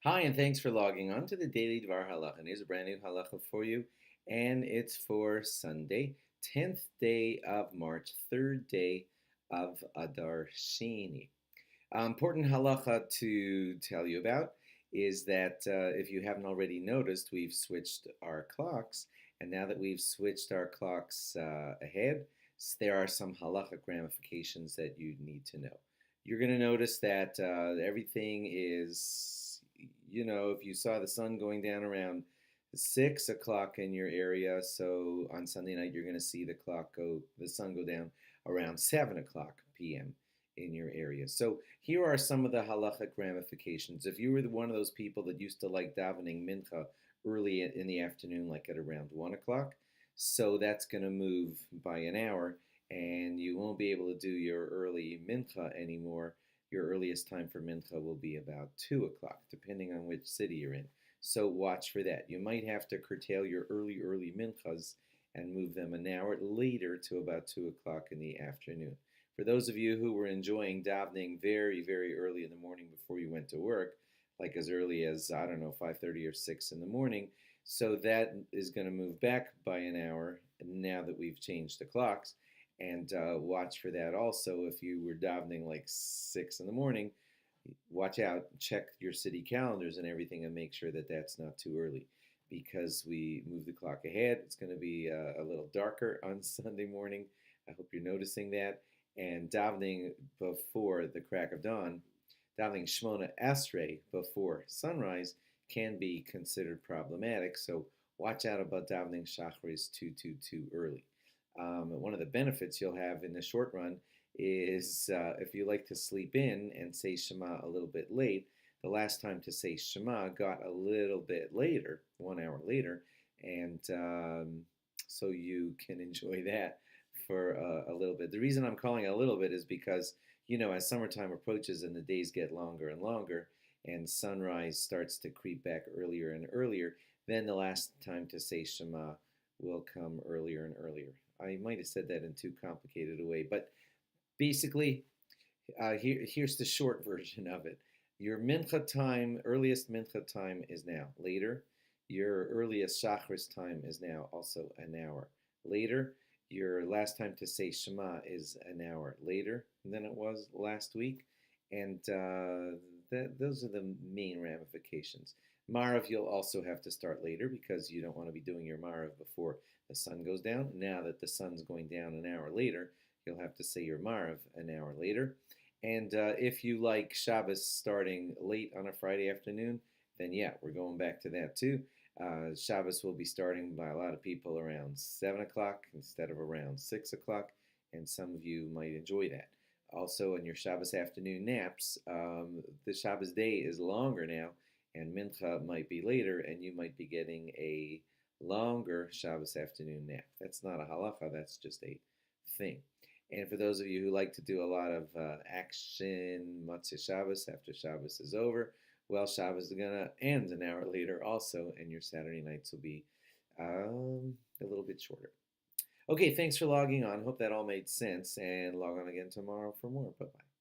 Hi, and thanks for logging on to the Daily DVAR HaLacha. And here's a brand new halacha for you, and it's for Sunday, 10th day of March, third day of Adar Sheni. Important halacha to tell you about is that if you haven't already noticed, we've switched our clocks, and now that we've switched our clocks ahead, there are some halachic ramifications that you need to know. You're going to notice that everything is, if you saw the sun going down around 6 o'clock in your area, so on Sunday night you're going to see the sun go down around 7 o'clock p.m. in your area. So here are some of the halachic ramifications. If you were one of those people that used to like davening mincha early in the afternoon, like at around 1 o'clock, so that's going to move by an hour, and you won't be able to do your early mincha anymore. Your earliest time for mincha will be about 2 o'clock, depending on which city you're in. So watch for that. You might have to curtail your early minchas and move them an hour later to about 2 o'clock in the afternoon. For those of you who were enjoying davening very, very early in the morning before you went to work, like as early as, I don't know, 5:30 or 6 in the morning, so that is going to move back by an hour now that we've changed the clocks. And watch for that also. If you were davening like 6 in the morning, watch out, check your city calendars and everything, and make sure that that's not too early. Because we move the clock ahead, it's going to be a little darker on Sunday morning. I hope you're noticing that. And davening before the crack of dawn, davening Shmona Esrei before sunrise, can be considered problematic. So watch out about davening Shacharis too early. One of the benefits you'll have in the short run is if you like to sleep in and say Shema a little bit late, the last time to say Shema got a little bit later, 1 hour later, and so you can enjoy that for a little bit. The reason I'm calling it a little bit is because, as summertime approaches and the days get longer and longer, and sunrise starts to creep back earlier and earlier, then the last time to say Shema will come earlier and earlier. I might have said that in too complicated a way, but basically, here's the short version of it. Your mincha time, earliest mincha time is now later. Your earliest shacharis time is now also an hour later. Your last time to say Shema is an hour later than it was last week. And those are the main ramifications. Marav, you'll also have to start later because you don't want to be doing your Marav before the sun goes down. Now that the sun's going down an hour later, you'll have to say your Marav an hour later. And if you like Shabbos starting late on a Friday afternoon, then yeah, we're going back to that too. Shabbos will be starting by a lot of people around 7 o'clock instead of around 6 o'clock, and some of you might enjoy that. Also, in your Shabbos afternoon naps, the Shabbos day is longer now, and Mincha might be later, and you might be getting a longer Shabbos afternoon nap. That's not a halacha, that's just a thing. And for those of you who like to do a lot of action, Matzah Shabbos, after Shabbos is over, well, Shabbos is going to end an hour later also, and your Saturday nights will be a little bit shorter. Okay, thanks for logging on. Hope that all made sense, and log on again tomorrow for more. Bye-bye.